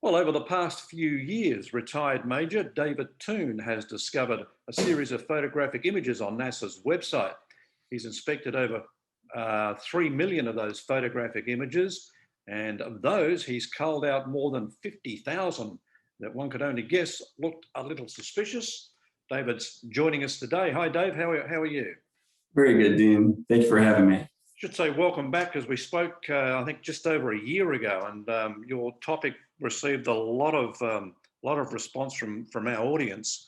Well, over the past few years, retired Major David Toon has discovered a series of photographic images on NASA's website. He's inspected over 3 million of those photographic images, and of those, he's culled out more than 50,000 that one could only guess looked a little suspicious. David's joining us today. Hi, Dave. How are you? Very good, Dean. Thank you for having me. Should say welcome back, because we spoke, I think, just over a year ago, and your topic received a lot of response from our audience.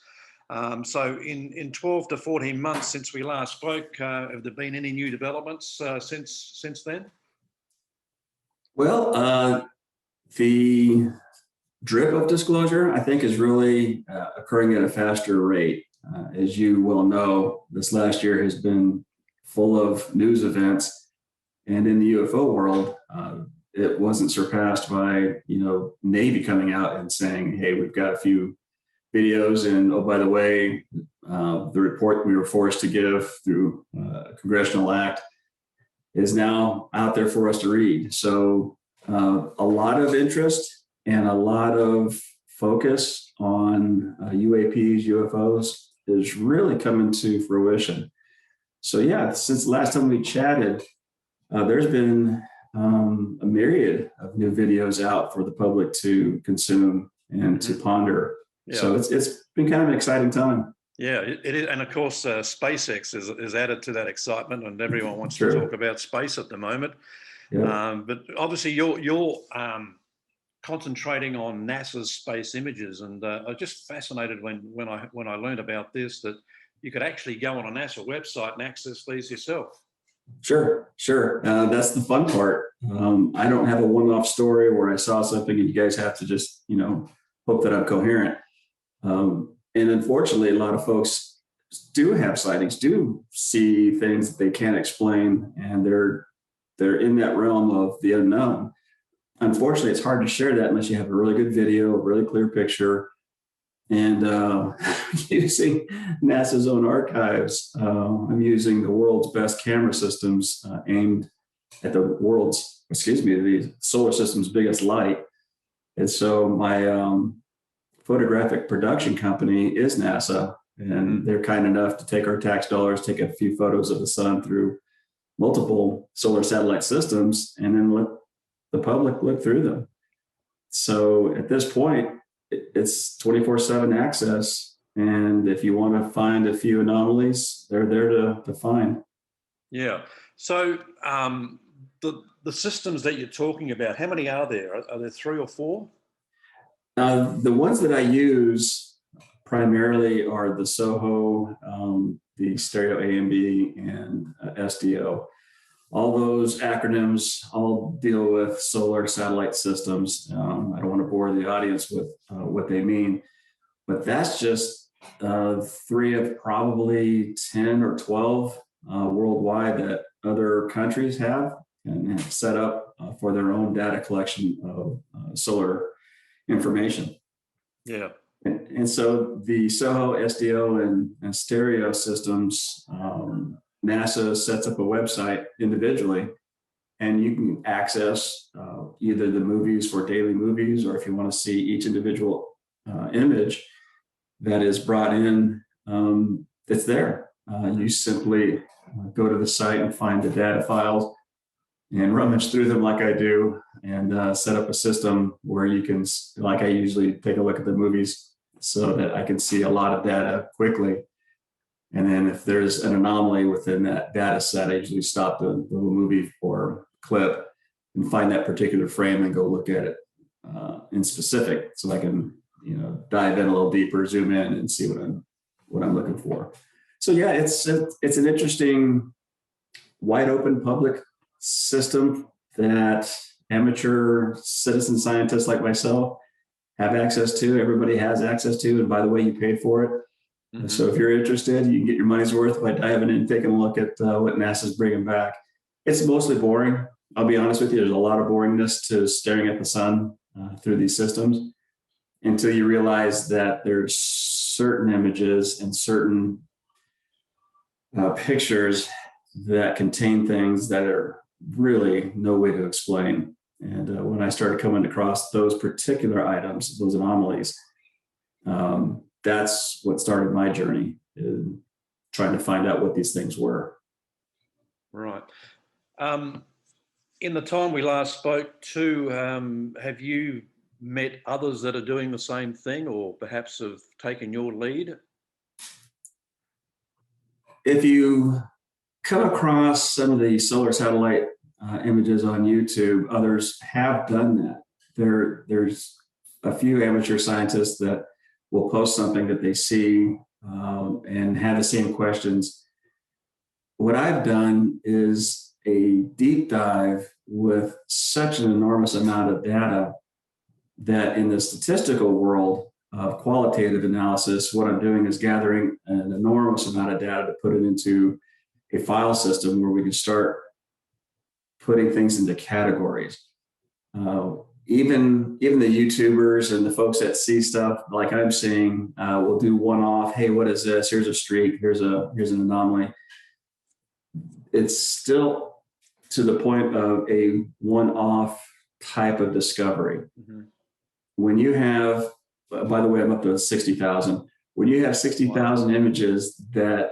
So in 12 to 14 months since we last spoke, have there been any new developments since then? Well, the drip of disclosure, I think, is really occurring at a faster rate. As you well know, this last year has been full of news events, and in the UFO world, it wasn't surpassed by Navy coming out and saying, "Hey, we've got a few videos, and oh, by the way, the report we were forced to give through a congressional act is now out there for us to read." So a lot of interest and a lot of focus on UAPs, UFOs is really coming to fruition. So yeah, since the last time we chatted, there's been a myriad of new videos out for the public to consume and to ponder. Yeah. So it's been kind of an exciting time. Yeah, it is, and of course, SpaceX is added to that excitement, and everyone wants Sure. to talk about space at the moment. Yeah. But obviously, you're concentrating on NASA's space images, and I was just fascinated when I learned about this, that you could actually go on a NASA website and access these yourself. Sure. That's the fun part. I don't have a one-off story where I saw something and you guys have to just, hope that I'm coherent. And unfortunately, a lot of folks do have sightings, do see things that they can't explain, and they're in that realm of the unknown. Unfortunately, it's hard to share that unless you have a really good video, a really clear picture. And using NASA's own archives, I'm using the world's best camera systems aimed at the solar system's biggest light. And so my photographic production company is NASA, and they're kind enough to take our tax dollars, take a few photos of the sun through multiple solar satellite systems, and then let the public look through them. So at this point, it's 24/7 access, and if you want to find a few anomalies, they're there to find. Yeah. So the systems that you're talking about, how many are there? Are there 3 or 4? The ones that I use primarily are the SOHO, the stereo AMB, and SDO. All those acronyms all deal with solar satellite systems. I don't want to bore the audience with what they mean, but that's just 3 of probably 10 or 12 worldwide that other countries have and have set up for their own data collection of solar information. Yeah. And so the SOHO, SDO, and stereo systems, NASA sets up a website individually, and you can access either the movies for daily movies, or if you want to see each individual image that is brought in, it's there. You simply go to the site and find the data files and rummage through them like I do, and set up a system where you can, like I usually take a look at the movies so that I can see a lot of data quickly. And then if there's an anomaly within that data set, I usually stop the little movie or clip and find that particular frame and go look at it in specific, so I can dive in a little deeper, zoom in, and see what I'm looking for. So yeah, it's an interesting, wide open public system that amateur citizen scientists like myself have access to. Everybody has access to, and by the way, you paid for it. Mm-hmm. So if you're interested, you can get your money's worth by diving in and taking a look at what NASA's bringing back. It's mostly boring. I'll be honest with you. There's a lot of boringness to staring at the sun through these systems, until you realize that there's certain images and certain pictures that contain things that are really no way to explain. And when I started coming across those particular items, those anomalies, that's what started my journey in trying to find out what these things were. Right. In the time we last spoke to, have you met others that are doing the same thing, or perhaps have taken your lead? If you come across some of the solar satellite images on YouTube, others have done that. There's a few amateur scientists that will post something that they see and have the same questions. What I've done is a deep dive with such an enormous amount of data that in the statistical world of qualitative analysis, what I'm doing is gathering an enormous amount of data to put it into a file system where we can start putting things into categories. Even the YouTubers and the folks that see stuff like I'm seeing will do one-off. Hey, what is this? Here's a streak. Here's an anomaly. It's still to the point of a one-off type of discovery. Mm-hmm. When you have, by the way, I'm up to 60,000. When you have 60,000 images that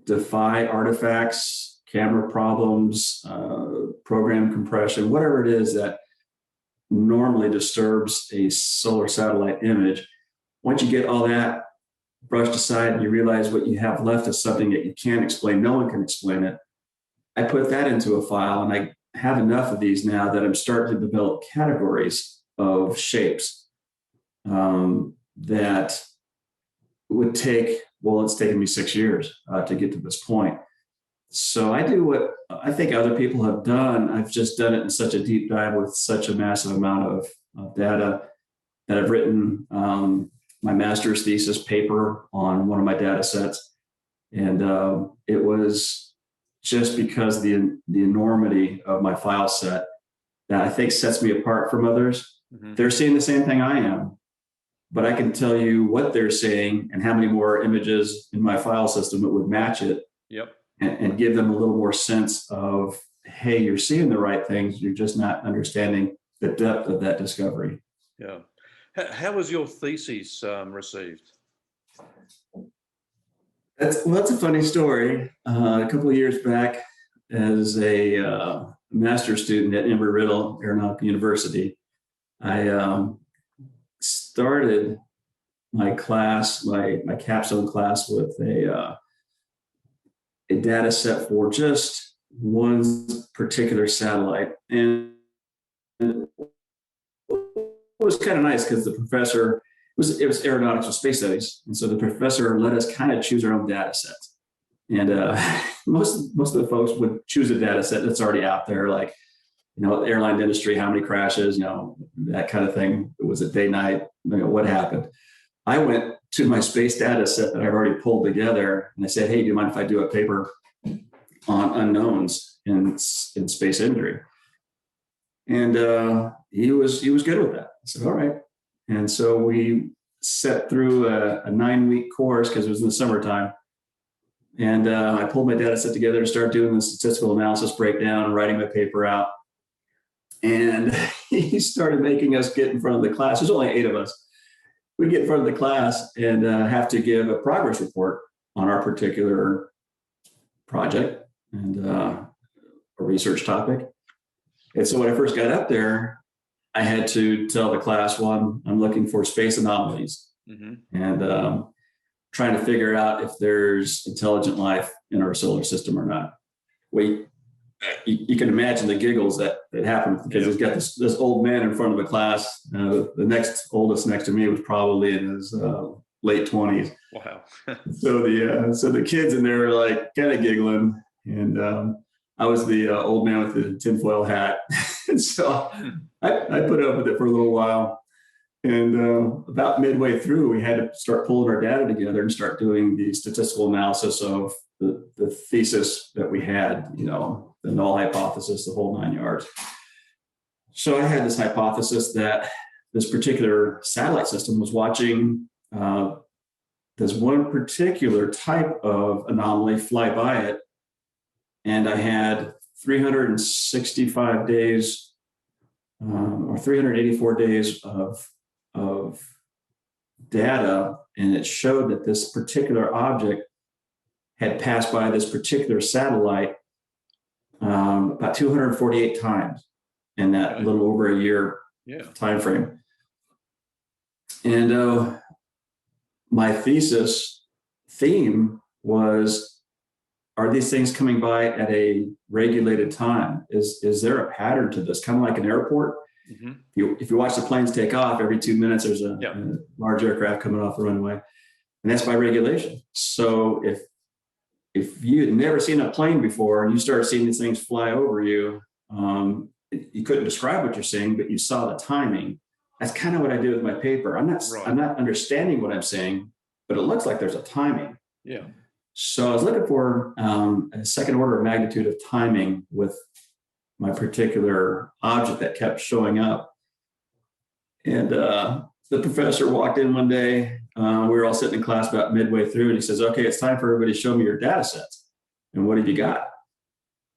defy artifacts, camera problems, program compression, whatever it is that normally disturbs a solar satellite image, once you get all that brushed aside and you realize what you have left is something that you can't explain, no one can explain it, I put that into a file, and I have enough of these now that I'm starting to develop categories of shapes that would take, well, it's taken me 6 years to get to this point. So I do what I think other people have done. I've just done it in such a deep dive with such a massive amount of data that I've written my master's thesis paper on one of my data sets. And it was just because the enormity of my file set that I think sets me apart from others. Mm-hmm. They're seeing the same thing I am, but I can tell you what they're seeing and how many more images in my file system that would match it. Yep. And give them a little more sense of, hey, you're seeing the right things. You're just not understanding the depth of that discovery. Yeah. How was your thesis received? That's a funny story. A couple of years back, as a master's student at Embry-Riddle Aeronautical University, I started my class, my capstone class, with a data set for just one particular satellite. And it was kind of nice because the professor, it was aeronautics and space studies. And so the professor let us kind of choose our own data sets. And most of the folks would choose a data set that's already out there, like, airline industry, how many crashes, that kind of thing. Was it day, night, what happened? I went to my space data set that I've already pulled together, and I said, hey, do you mind if I do a paper on unknowns in space imagery? And he was good with that. I said, all right. And so we set through a 9-week course because it was in the summertime. And I pulled my data set together and started doing the statistical analysis breakdown and writing my paper out. And he started making us get in front of the class. There's only 8 of us. We'd get in front of the class and have to give a progress report on our particular project and a research topic. And so when I first got up there, I had to tell the class, well, I'm looking for space anomalies, mm-hmm. and trying to figure out if there's intelligent life in our solar system or not. You can imagine the giggles that happened because he's got this old man in front of the class. The next oldest next to me was probably in his late 20s. Wow. So the kids in there were like kind of giggling, and I was the old man with the tinfoil hat. And so I put up with it for a little while. And about midway through, we had to start pulling our data together and start doing the statistical analysis of the thesis that we had, the null hypothesis, the whole 9 yards. So I had this hypothesis that this particular satellite system was watching this one particular type of anomaly fly by it. And I had 365 days or 384 days of data, and it showed that this particular object had passed by this particular satellite about 248 times in that little over a year time frame. And my thesis theme was, are these things coming by at a regulated time? Is there a pattern to this? Kind of like an airport. Mm-hmm. If you watch the planes take off, every 2 minutes there's a large aircraft coming off the runway, and that's by regulation. So if you had never seen a plane before and you started seeing these things fly over you, you couldn't describe what you're seeing, but you saw the timing. That's kind of what I did with my paper. I'm not understanding what I'm saying, but it looks like there's a timing. Yeah. So I was looking for a second order of magnitude of timing with my particular object that kept showing up. And the professor walked in one day. We were all sitting in class about midway through, and he says, "Okay, it's time for everybody to show me your data sets. And what have you got?"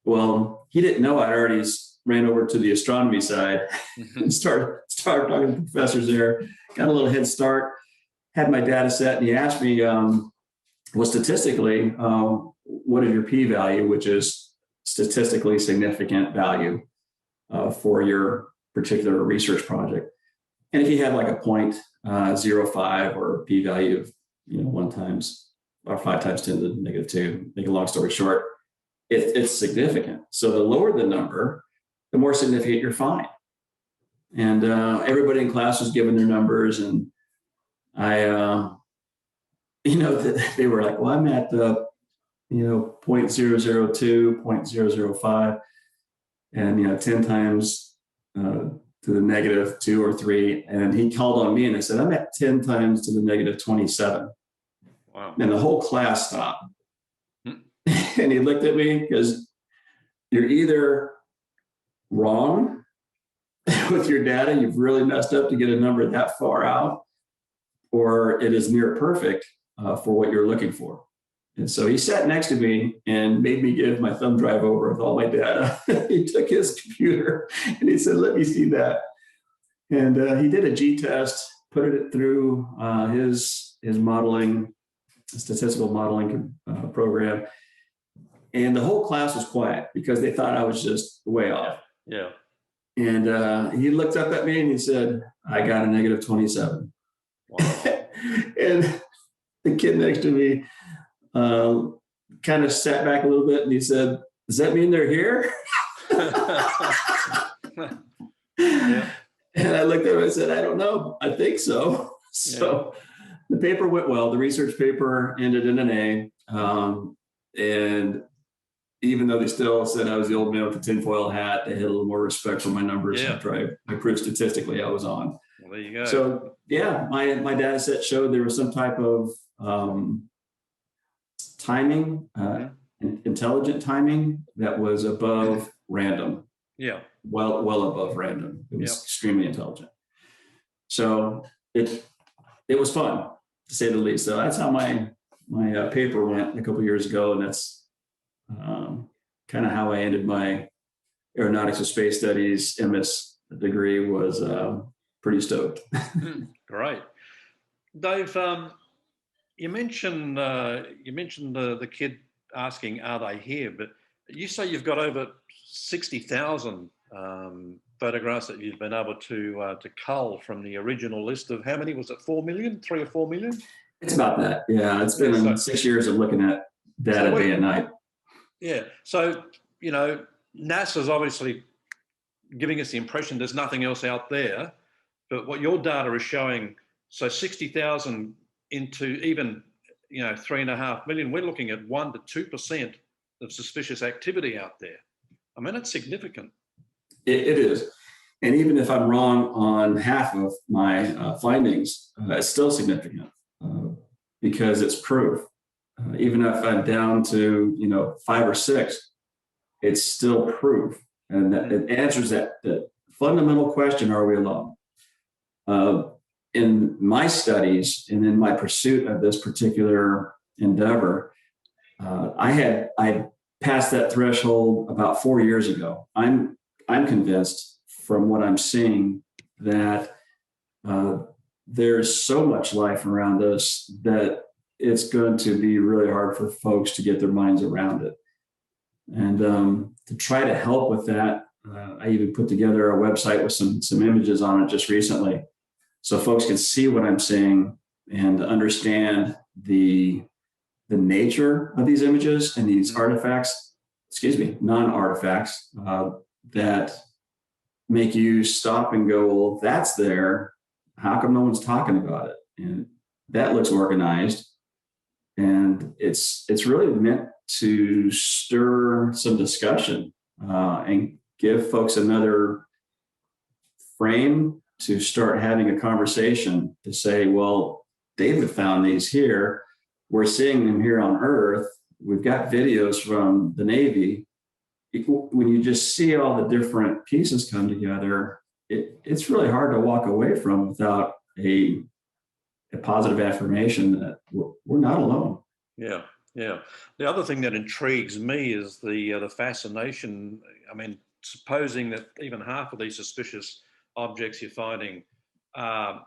Well, he didn't know I'd already ran over to the astronomy side and started talking to the professors there. Got a little head start, had my data set, and he asked me, well, statistically, what is your p-value, which is statistically significant value for your particular research project. And if you had like a 0.05 or a p-value of 1 times or 5 times 10 to the negative 2, make a long story short, it's significant. So the lower the number, the more significant your find. And everybody in class was given their numbers, and I, they were like, well, I'm at the, 0.002, 0.005, and 10 times to the negative 2 or 3. And he called on me and I said, I'm at 10 times to the negative 27. Wow. And the whole class stopped. And he looked at me, because you're either wrong with your data, you've really messed up to get a number that far out, or it is near perfect for what you're looking for. And so he sat next to me and made me give my thumb drive over with all my data. He took his computer and he said, let me see that. And he did a G-test, put it through his modeling, statistical modeling program. And the whole class was quiet because they thought I was just way off. Yeah. And he looked up at me and he said, I got a negative 27. Wow. And the kid next to me kind of sat back a little bit and he said, does that mean they're here? Yeah. And I looked at him and I said, I don't know. I think so. So the paper went well. The research paper ended in an A. And even though they still said I was the old man with the tinfoil hat, they had a little more respect for my numbers after I proved statistically I was on. Well, there you go. So my data set showed there was some type of timing, intelligent timing that was above random. Yeah. Well above random. It was extremely intelligent. So it was fun, to say the least. So that's how my paper went a couple of years ago, and that's kind of how I ended my aeronautics and space studies MS degree. Was pretty stoked. Great, Dave. You mentioned the kid asking, "Are they here?" But you say you've got over 60,000 photographs that you've been able to cull from the original list of how many was it? 4 million, 3 or 4 million? It's about that. Yeah, it's been 6 years of looking at data day and night. Yeah. So, NASA's obviously giving us the impression there's nothing else out there, but what your data is showing, so 60,000 into even, 3.5 million, we're looking at 1 to 2% of suspicious activity out there. I mean, it's significant. It is. And even if I'm wrong on half of my findings, it's still significant because it's proof. Even if I'm down to, 5 or 6, it's still proof. And that it answers that fundamental question, are we alone? In my studies and in my pursuit of this particular endeavor, I passed that threshold about 4 years ago. I'm convinced from what I'm seeing that there's so much life around us that it's going to be really hard for folks to get their minds around it. And to try to help with that, I even put together a website with some images on it just recently, so folks can see what I'm saying and understand the nature of these images and these artifacts, non-artifacts, that make you stop and go, well, that's there. How come no one's talking about it? And that looks organized. And it's really meant to stir some discussion and give folks another frame to start having a conversation to say, well, David found these here. We're seeing them here on Earth. We've got videos from the Navy. When you just see all the different pieces come together, it's really hard to walk away from without a positive affirmation that we're not alone. Yeah, yeah. The other thing that intrigues me is the fascination. I mean, supposing that even half of these suspicious objects you're finding are,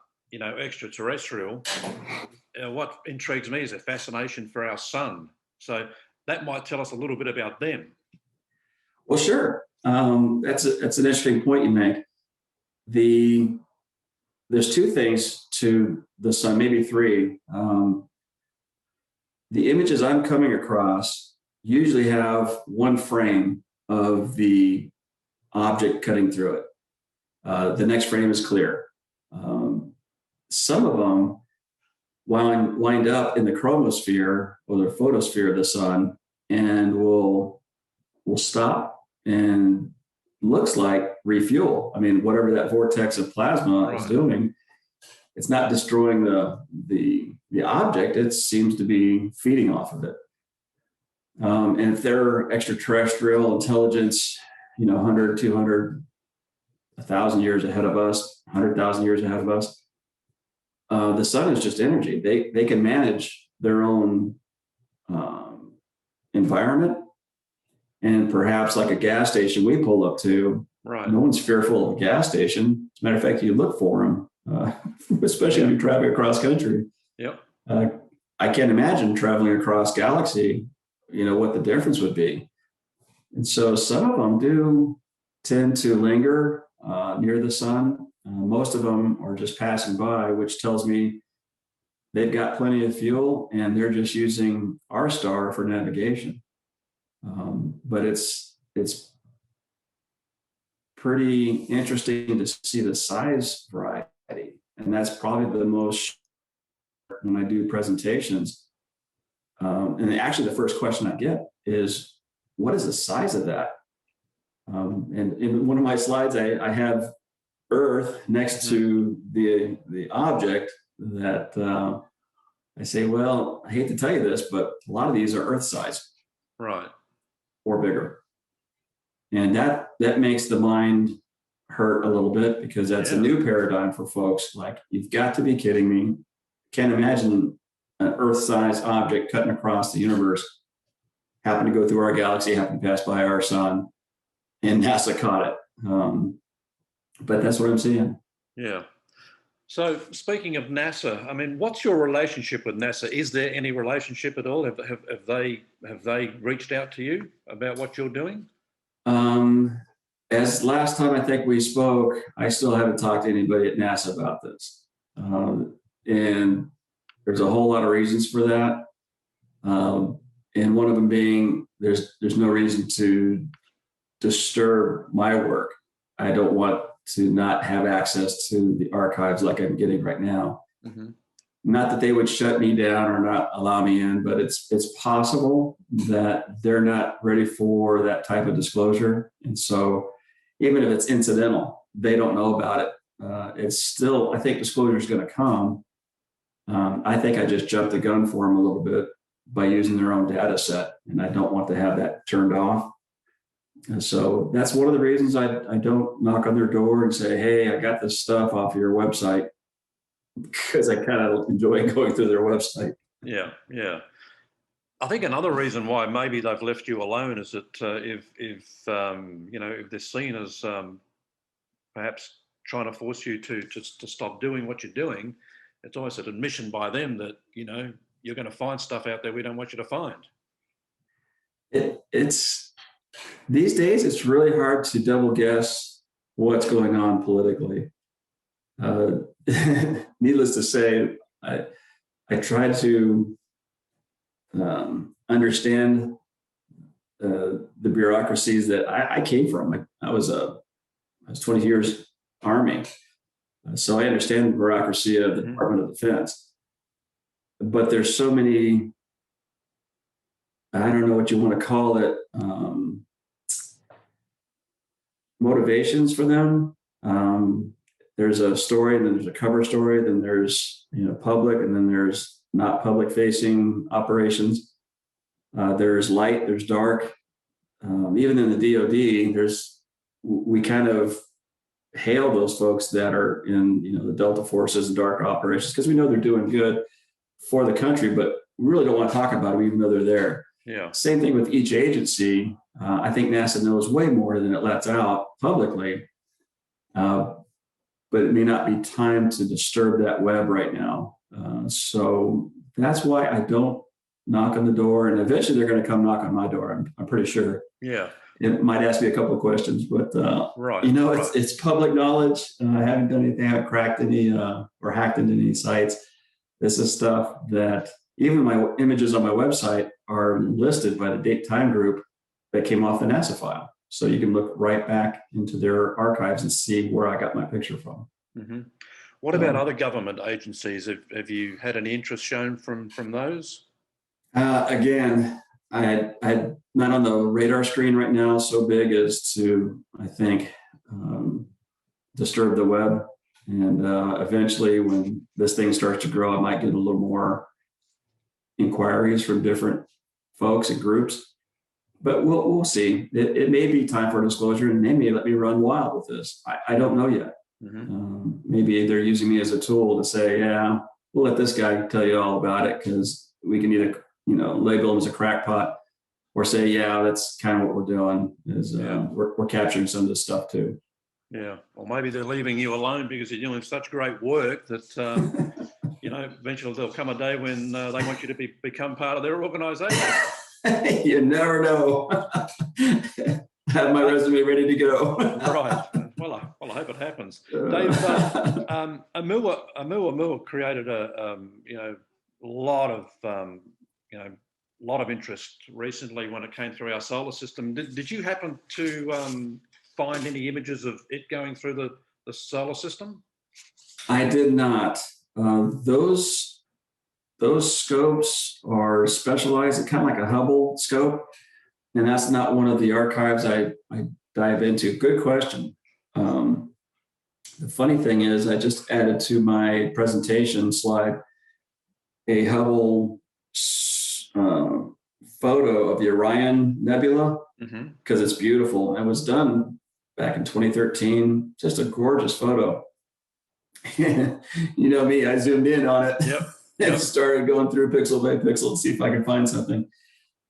extraterrestrial, what intrigues me is a fascination for our sun. So that might tell us a little bit about them. Well, sure. That's an interesting point you make. There's two things to the sun, maybe three. The images I'm coming across usually have one frame of the object cutting through it. The next frame is clear. Some of them wind up in the chromosphere or the photosphere of the sun and will stop and looks like refuel. I mean, whatever that vortex of plasma is doing, it's not destroying the object. It seems to be feeding off of it. And if they're extraterrestrial intelligence, 100, 200, 1,000 years ahead of us, 100,000 years ahead of us, the sun is just energy. They can manage their own environment. And perhaps like a gas station we pull up to, no one's fearful of a gas station. As a matter of fact, you look for them, especially when you're traveling across country. Yep. I can't imagine traveling across galaxy, what the difference would be. And so some of them do tend to linger near the sun. Most of them are just passing by, which tells me they've got plenty of fuel and they're just using our star for navigation. But it's pretty interesting to see the size variety. And that's probably the most when I do presentations. And actually the first question I get is, what is the size of that? And in one of my slides, I have Earth next to the object that I say, well, I hate to tell you this, but a lot of these are Earth size. Right. Or bigger. And that makes the mind hurt a little bit because that's a new paradigm for folks. Like, you've got to be kidding me. Can't imagine an Earth-sized object cutting across the universe, happen to go through our galaxy, happen to pass by our sun, and NASA caught it. But that's what I'm seeing. Yeah. So speaking of NASA, I mean, what's your relationship with NASA? Is there any relationship at all? Have they reached out to you about what you're doing? As last time I think we spoke, I still haven't talked to anybody at NASA about this. And there's a whole lot of reasons for that. And one of them being there's no reason to disturb my work. I don't want to not have access to the archives like I'm getting right now. Mm-hmm. Not that they would shut me down or not allow me in, but it's possible that they're not ready for that type of disclosure. And so even if it's incidental, they don't know about it. It's still, I think disclosure is going to come. I think I just jumped the gun for them a little bit by using their own data set, and I don't want to have that turned off. And so that's one of the reasons I don't knock on their door and say, hey, I got this stuff off of your website, because I kind of enjoy going through their website. Yeah, yeah. I think another reason why maybe they've left you alone is that if they're seen as a perhaps trying to force you to stop doing what you're doing. It's almost an admission by them that, you know, you're going to find stuff out there we don't want you to find. It's these days, it's really hard to double guess what's going on politically. Needless to say, I try to understand the bureaucracies that I came from. I was 20 years Army, so I understand the bureaucracy of the Department of Defense. But there's so many, I don't know what you want to call it, motivations for them. There's a story, then there's a cover story, then there's, you know, public, and then there's not public facing operations. There's light, there's dark. Even in the DoD, we kind of hail those folks that are in, you know, the Delta forces and dark operations, because we know they're doing good for the country, but we really don't want to talk about them even though they're there. Yeah. Same thing with each agency. I think NASA knows way more than it lets out publicly, but it may not be time to disturb that web right now. So that's why I don't knock on the door, and eventually they're going to come knock on my door. I'm pretty sure. Yeah. It might ask me a couple of questions, but right. You know, it's public knowledge. I haven't done anything. I haven't cracked any or hacked into any sites. This is stuff that even my images on my website are listed by the date time group that came off the NASA file. So you can look right back into their archives and see where I got my picture from. Mm-hmm. What about other government agencies? Have you had any interest shown from those? Again, I'm not on the radar screen right now so big as to, I think, disturb the web. And eventually, when this thing starts to grow, I might get a little more inquiries from different folks and groups. But we'll see. It may be time for disclosure, and they may let me run wild with this. I don't know yet. Mm-hmm. Maybe they're using me as a tool to say, yeah, we'll let this guy tell you all about it, because we can either, you know, label him as a crackpot, or say, yeah, that's kind of what we're doing, is we're capturing some of this stuff too. Yeah, or maybe they're leaving you alone because you're doing such great work that, you know, eventually there'll come a day when they want you to become part of their organization. You never know. Have my resume ready to go. Right. Well, I hope it happens. Dave, Amua created a lot of interest recently when it came through our solar system. Did you happen to find any images of it going through the solar system? I did not. Those scopes are specialized, kind of like a Hubble scope, and that's not one of the archives I dive into. Good question. The funny thing is, I just added to my presentation slide a Hubble photo of the Orion Nebula, because it's beautiful. It was done back in 2013. Just a gorgeous photo. You know me, I zoomed in on it. Yep. And started going through pixel by pixel to see if I could find something.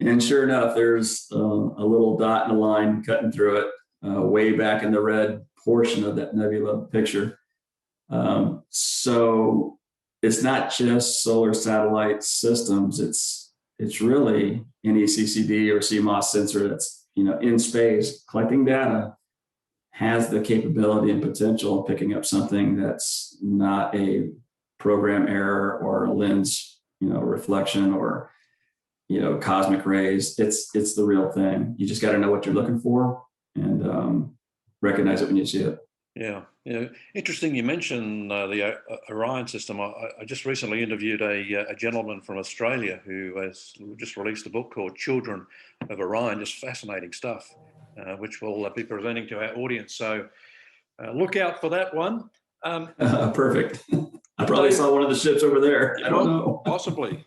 And sure enough, there's a little dot and a line cutting through it, way back in the red portion of that nebula picture. So it's not just solar satellite systems. It's really any CCD or CMOS sensor that's, you know, in space collecting data, has the capability and potential of picking up something that's not a program error or a lens, you know, reflection, or, you know, cosmic rays. It's the real thing. You just got to know what you're looking for and recognize it when you see it. Yeah. Interesting. You mentioned the Orion system. I just recently interviewed a gentleman from Australia who has just released a book called Children of Orion. Just fascinating stuff, which we'll be presenting to our audience. So look out for that one. Perfect. I probably saw one of the ships over there. I don't know. Possibly.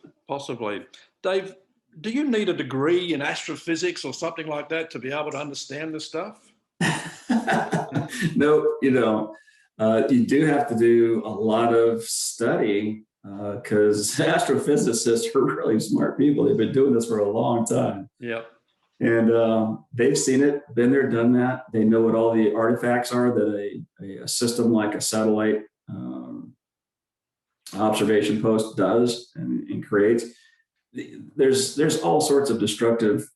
Dave, do you need a degree in astrophysics or something like that to be able to understand this stuff? No, you don't. You do have to do a lot of study, because astrophysicists are really smart people. They've been doing this for a long time. Yep. And they've seen it, been there, done that. They know what all the artifacts are that a system like a satellite observation post does and creates. There's all sorts of destructive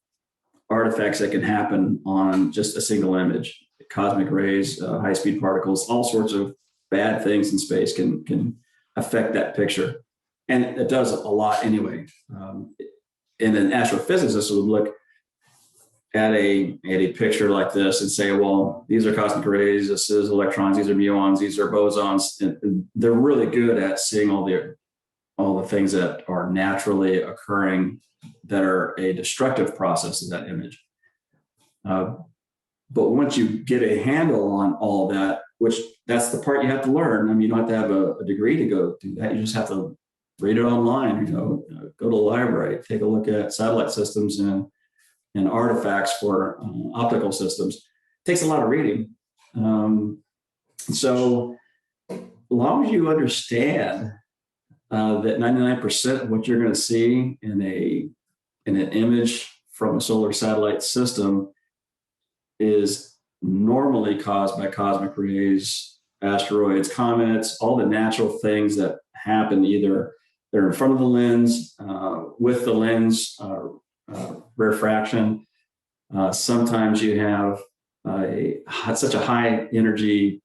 artifacts that can happen on just a single image. Cosmic rays, high-speed particles, all sorts of bad things in space can affect that picture. And it does a lot anyway. And an astrophysicist would look at a picture like this and say, well, these are cosmic rays, this is electrons, these are muons, these are bosons. And they're really good at seeing all the things that are naturally occurring that are a destructive process of that image. But once you get a handle on all of that, which that's the part you have to learn. I mean, you don't have to have a degree to go do that. You just have to read it online, go to the library, take a look at satellite systems and artifacts for optical systems. It takes a lot of reading. So as long as you understand that 99% of what you're going to see in an image from a solar satellite system is normally caused by cosmic rays, asteroids, comets, all the natural things that happen. Either they're in front of the lens, with the lens, refraction. Sometimes you have such a high energy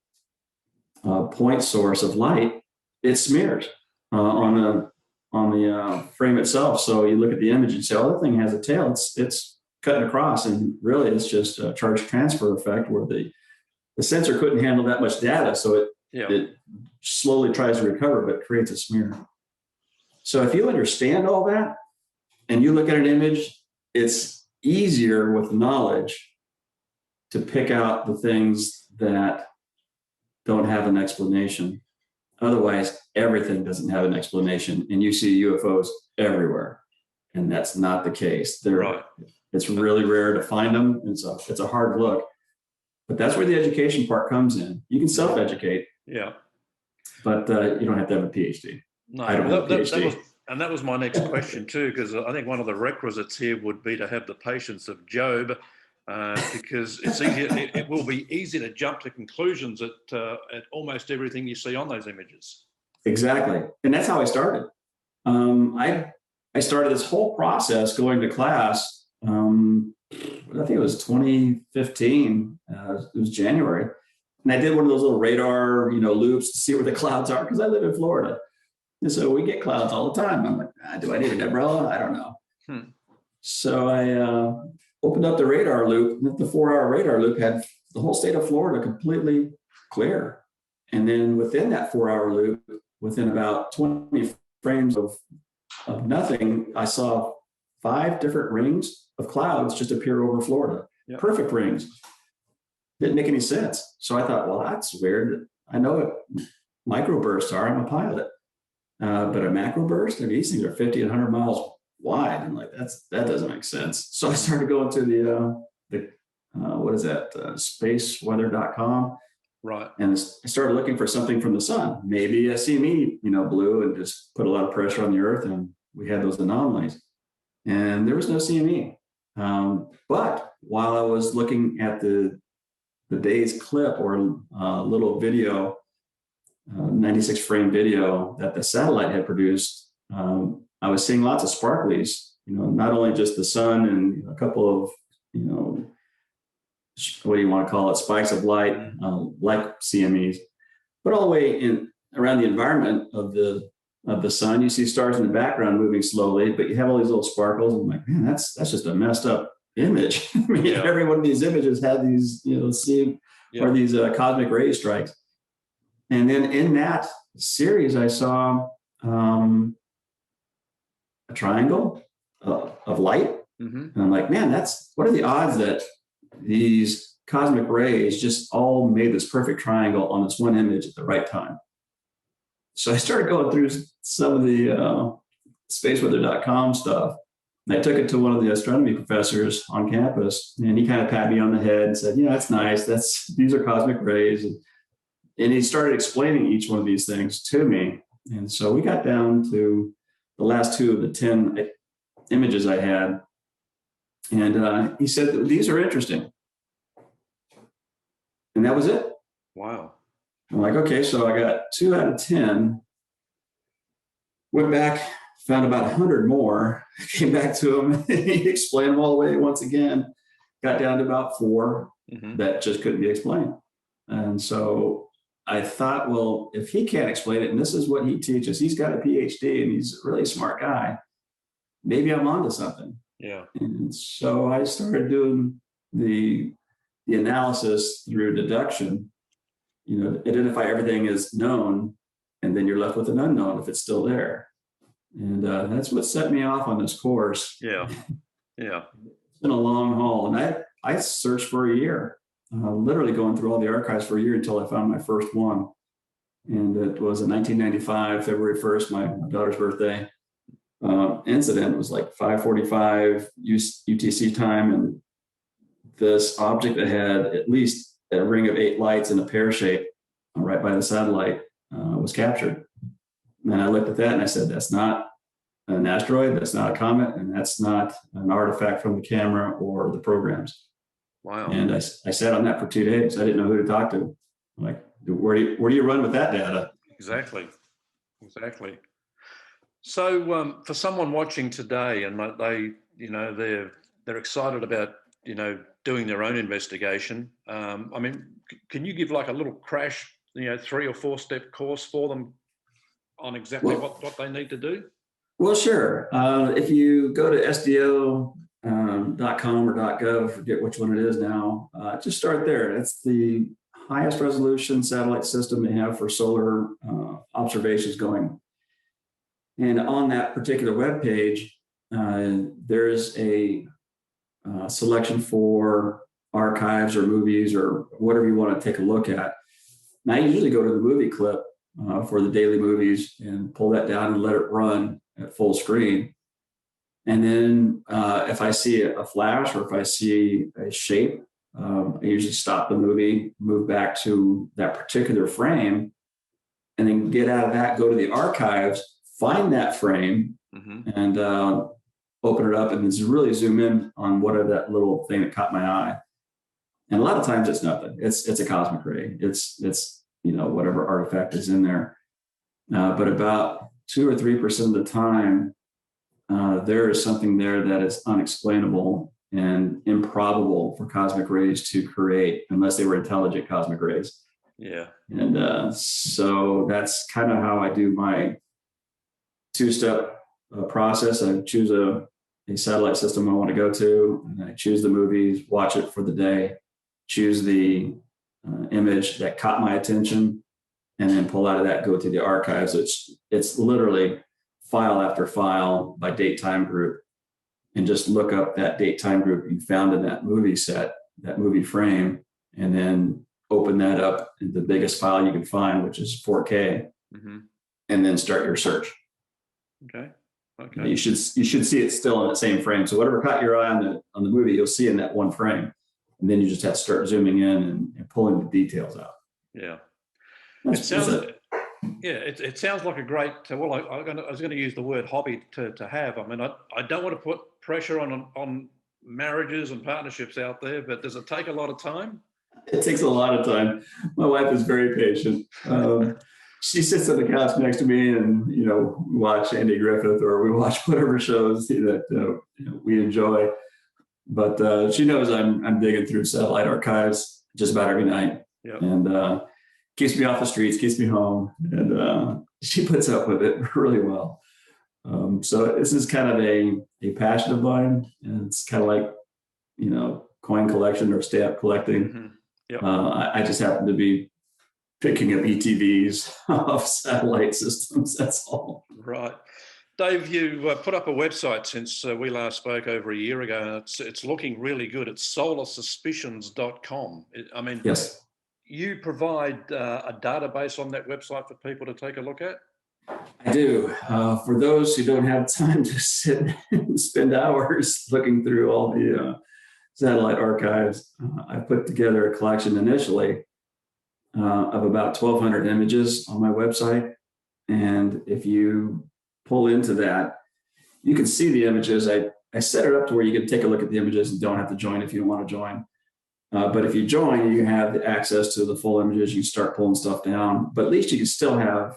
point source of light, it smears on the frame itself. So you look at the image and say, oh, that thing has a tail. It's cutting across, and really it's just a charge transfer effect where the sensor couldn't handle that much data, so it slowly tries to recover, but creates a smear. So if you understand all that and you look at an image, it's easier with knowledge to pick out the things that don't have an explanation. Otherwise, everything doesn't have an explanation, and you see UFOs everywhere, and that's not the case. Right. It's really rare to find them. It's a hard look, but that's where the education part comes in. You can self-educate, but you don't have to have a PhD. No, I don't have a PhD. That was my next question too, because I think one of the requisites here would be to have the patience of Job, because it's easy. It will be easy to jump to conclusions at almost everything you see on those images. Exactly, and that's how I started. I started this whole process going to class. I think it was 2015. It was January, and I did one of those little radar, loops to see where the clouds are, because I live in Florida, and so we get clouds all the time. I'm like, do I need an umbrella? I don't know. So I opened up the radar loop. The 4-hour radar loop had the whole state of Florida completely clear, and then within that 4-hour loop, within about 20 frames of nothing, I saw 5 different rings of clouds just appear over Florida. Yep. Perfect rings. Didn't make any sense. So I thought, well, that's weird. I know what microbursts are. I'm a pilot. But a macroburst, these things are 50 and 100 miles wide. I'm like, that doesn't make sense. So I started going to the what is that? Spaceweather.com. Right. And I started looking for something from the sun. Maybe a CME, blew and just put a lot of pressure on the Earth, and we had those anomalies. And there was no CME. But while I was looking at the day's clip or little video, 96 frame video that the satellite had produced, I was seeing lots of sparklies, not only just the sun and a couple of, what do you want to call it, spikes of light, like CMEs, but all the way in around the environment of the sun. You see stars in the background moving slowly, but you have all these little sparkles. I'm like, man, that's just a messed up image. I mean, every one of these images had these, or these cosmic ray strikes. And then in that series, I saw a triangle of light. And I'm like, man, what are the odds that these cosmic rays just all made this perfect triangle on this one image at the right time? So I started going through some of the spaceweather.com stuff. And I took it to one of the astronomy professors on campus, and he kind of patted me on the head and said, that's nice. These are cosmic rays. And he started explaining each one of these things to me. And so we got down to the last 2 of the 10 images I had. And he said, these are interesting. And that was it. Wow. I'm like, okay, so I got 2 out of 10. Went back, found about 100 more, came back to him, he explained them all away once again, got down to about 4 that just couldn't be explained. And so I thought, well, if he can't explain it, and this is what he teaches, he's got a PhD and he's a really smart guy, maybe I'm onto something. Yeah. And so I started doing the analysis through deduction, identify everything as known, and then you're left with an unknown if it's still there. And that's what set me off on this course. Yeah. Yeah. It's been a long haul. And I searched for a year, literally going through all the archives for a year until I found my first one. And it was in 1995, February 1st, my daughter's birthday. Incident. It was like 5:45 UTC time. And this object that had at least a ring of 8 lights in a pear shape right by the satellite was captured. And I looked at that and I said, that's not an asteroid, that's not a comet, and that's not an artifact from the camera or the programs. Wow. And I sat on that for 2 days. I didn't know who to talk to. I'm like, where do you run with that data? Exactly. So for someone watching today and they're excited about, doing their own investigation, can you give like a little crash, 3 or 4 step course for them on exactly what they need to do? Well, sure. If you go to sdo.com or .gov, forget which one it is now, just start there. It's the highest resolution satellite system they have for solar observations going. And on that particular web page, there's a selection for archives or movies or whatever you want to take a look at. And I usually go to the movie clip for the daily movies and pull that down and let it run at full screen. And then if I see a flash or if I see a shape, I usually stop the movie, move back to that particular frame, and then get out of that, go to the archives, find that frame, and open it up and then really zoom in on whatever that little thing that caught my eye. And a lot of times it's nothing. It's a cosmic ray. It's whatever artifact is in there. But about 2 or 3% of the time, there is something there that is unexplainable and improbable for cosmic rays to create, unless they were intelligent cosmic rays. Yeah. And so that's kind of how I do my 2-step process. I choose a satellite system I want to go to, and I choose the movies, watch it for the day, choose the image that caught my attention, and then pull out of that, go to the archives. It's literally file after file by date time group, and just look up that date time group you found in that movie set, that movie frame, and then open that up in the biggest file you can find, which is 4K, and then start your search. Okay. You should see it still in that same frame. So whatever caught your eye on the movie, you'll see in that one frame, and then you just have to start zooming in and pulling the details out. Yeah. It sounds like a great. Well, I was going to use the word hobby to have. I mean, I don't want to put pressure on marriages and partnerships out there, but does it take a lot of time? It takes a lot of time. My wife is very patient. She sits on the couch next to me, and we watch Andy Griffith or we watch whatever shows that we enjoy. But she knows I'm digging through satellite archives just about every night, and keeps me off the streets, keeps me home, and she puts up with it really well. So this is kind of a passion of mine, and it's kind of like coin collection or stamp collecting. I just happen to be picking up ETVs of satellite systems. That's all. Right. Dave, you put up a website since we last spoke over a year ago, and it's looking really good. It's solarsuspicions.com. I mean, yes. You provide a database on that website for people to take a look at? I do. For those who don't have time to sit and spend hours looking through all the satellite archives, I put together a collection initially of about 1,200 images on my website. And if you pull into that, you can see the images. I I set it up to where you can take a look at the images and don't have to join if you don't want to join. But if you join, you have the access to the full images. You start pulling stuff down, but at least you can still have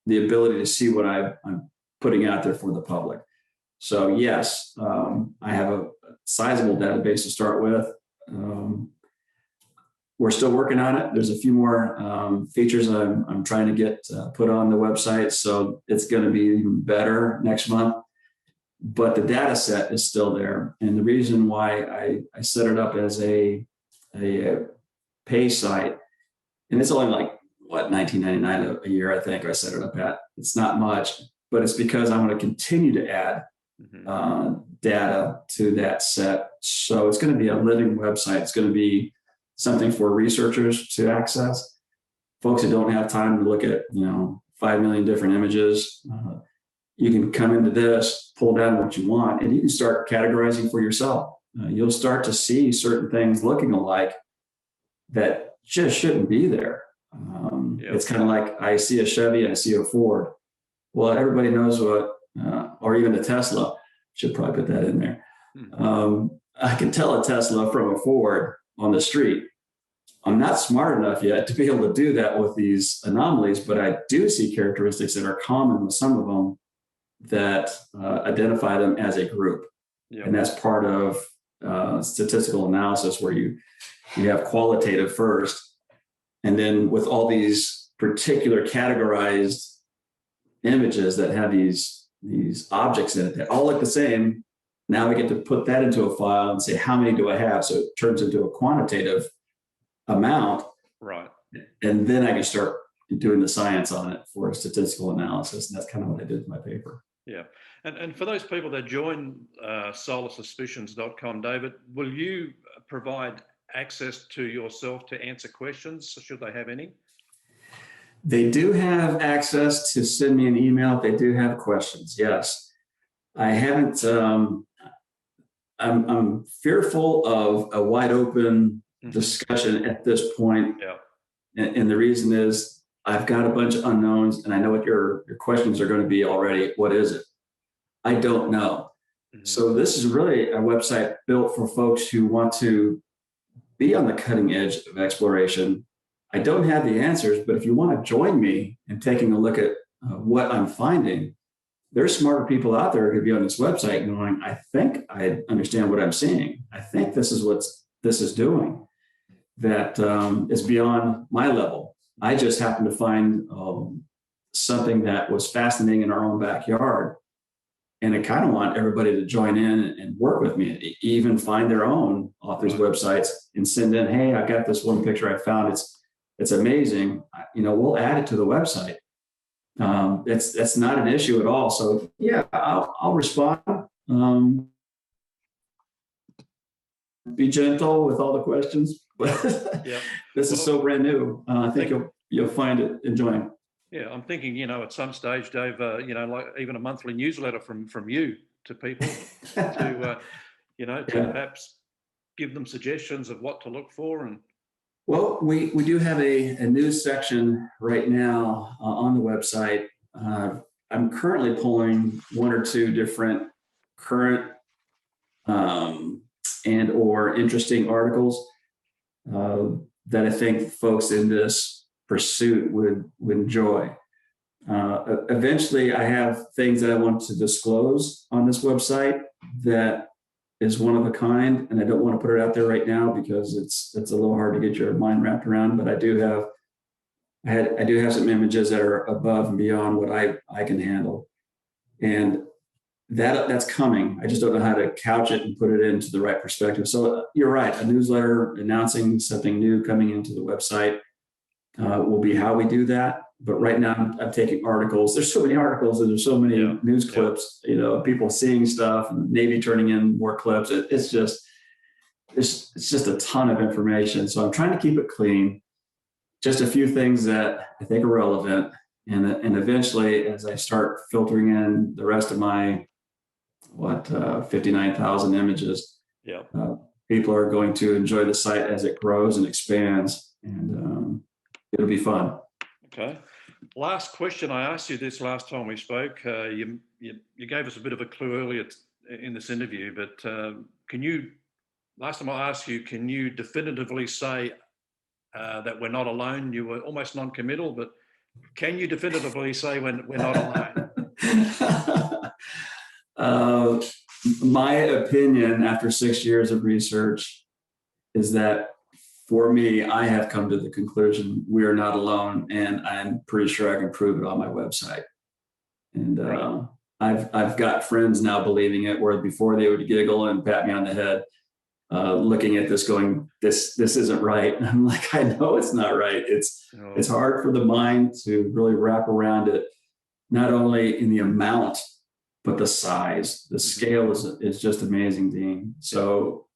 the ability to see what I'm putting out there for the public. So yes, I have a sizable database to start with. We're still working on it. There's a few more features I'm trying to get put on the website, so it's going to be even better next month. But the data set is still there. And the reason why I set it up as a pay site, and it's only like, what, $19.99 a year, I think I set it up at. It's not much, but it's because I want to continue to add data to that set. So it's going to be a living website. It's going to be something for researchers to access. Folks that don't have time to look at, 5 million different images. You can come into this, pull down what you want, and you can start categorizing for yourself. You'll start to see certain things looking alike that just shouldn't be there. It's kind of like I see a Chevy, I see a Ford. Well, everybody knows what, or even a Tesla, should probably put that in there. I can tell a Tesla from a Ford on the street. I'm not smart enough yet to be able to do that with these anomalies, but I do see characteristics that are common with some of them that identify them as a group. And that's part of statistical analysis, where you have qualitative first, and then with all these particular categorized images that have these objects in it that all look the same, now we get to put that into a file and say, how many do I have? So it turns into a quantitative amount. Right. And then I can start doing the science on it for a statistical analysis. And that's kind of what I did with my paper. Yeah. And for those people that join solarsuspicions.com, David, will you provide access to yourself to answer questions, should they have any? They do have access to send me an email if they do have questions. Yes. I haven't, I'm fearful of a wide open discussion at this point. Yeah. And the reason is I've got a bunch of unknowns, and I know what your questions are going to be already. What is it? I don't know. So this is really a website built for folks who want to be on the cutting edge of exploration. I don't have the answers, but if you want to join me in taking a look at what I'm finding, there's smarter people out there who could be on this website going, I think I understand what I'm seeing. I think this is what this is doing that is beyond my level. I just happened to find something that was fascinating in our own backyard. And I kind of want everybody to join in and work with me, even find their own authors' websites and send in, hey, I got this one picture I found. It's amazing. We'll add it to the website. That's not an issue at all. So yeah, I'll respond. Be gentle with all the questions. Yeah. This is so brand new. I think you'll find it enjoying. Yeah, I'm thinking, at some stage, Dave, like even a monthly newsletter from you to people to perhaps give them suggestions of what to look for. And well, we do have a news section right now on the website. I'm currently pulling one or two different current and or interesting articles that I think folks in this pursuit would enjoy. Eventually, I have things that I want to disclose on this website that is one of a kind, and I don't want to put it out there right now because it's a little hard to get your mind wrapped around. But I do have some images that are above and beyond what I can handle, and that's coming. I just don't know how to couch it and put it into the right perspective. So you're right. A newsletter announcing something new coming into the website will be how we do that. But right now I'm taking articles. There's so many articles and there's so many news clips, people seeing stuff and Navy turning in more clips. It's just a ton of information. So I'm trying to keep it clean. Just a few things that I think are relevant. And eventually, as I start filtering in the rest of my 59,000 images, people are going to enjoy the site as it grows and expands, and it'll be fun. Okay. Last question. I asked you this last time we spoke. You gave us a bit of a clue earlier in this interview, but can you, last time I asked you, can you definitively say that we're not alone? You were almost non-committal, but can you definitively say we're not alone? My opinion after 6 years of research is that for me, I have come to the conclusion we are not alone, and I'm pretty sure I can prove it on my website. And I've got friends now believing it, where before they would giggle and pat me on the head, looking at this going, this isn't right. And I'm like, I know it's not right. It's hard for the mind to really wrap around it, not only in the amount, but the size. The scale is just amazing, Dean. So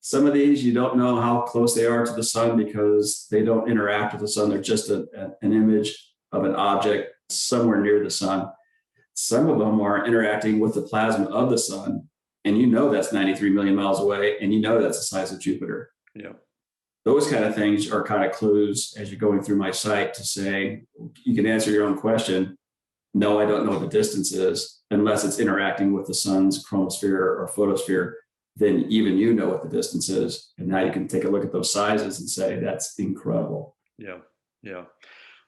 some of these, you don't know how close they are to the sun because they don't interact with the sun. They're just an image of an object somewhere near the sun. Some of them are interacting with the plasma of the sun, and you know that's 93 million miles away, and you know that's the size of Jupiter. Yeah. Those kind of things are kind of clues as you're going through my site to say, you can answer your own question. No, I don't know what the distance is, unless it's interacting with the sun's chromosphere or photosphere. Then even you know what the distance is. And now you can take a look at those sizes and say, that's incredible. Yeah, yeah.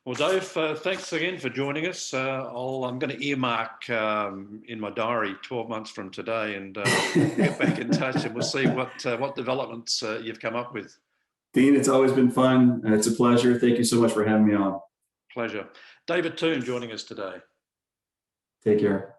Well, Dave, thanks again for joining us. I'm going to earmark in my diary 12 months from today and get back in touch, and we'll see what developments you've come up with. Dean, it's always been fun. It's a pleasure. Thank you so much for having me on. Pleasure. David Toon joining us today. Take care.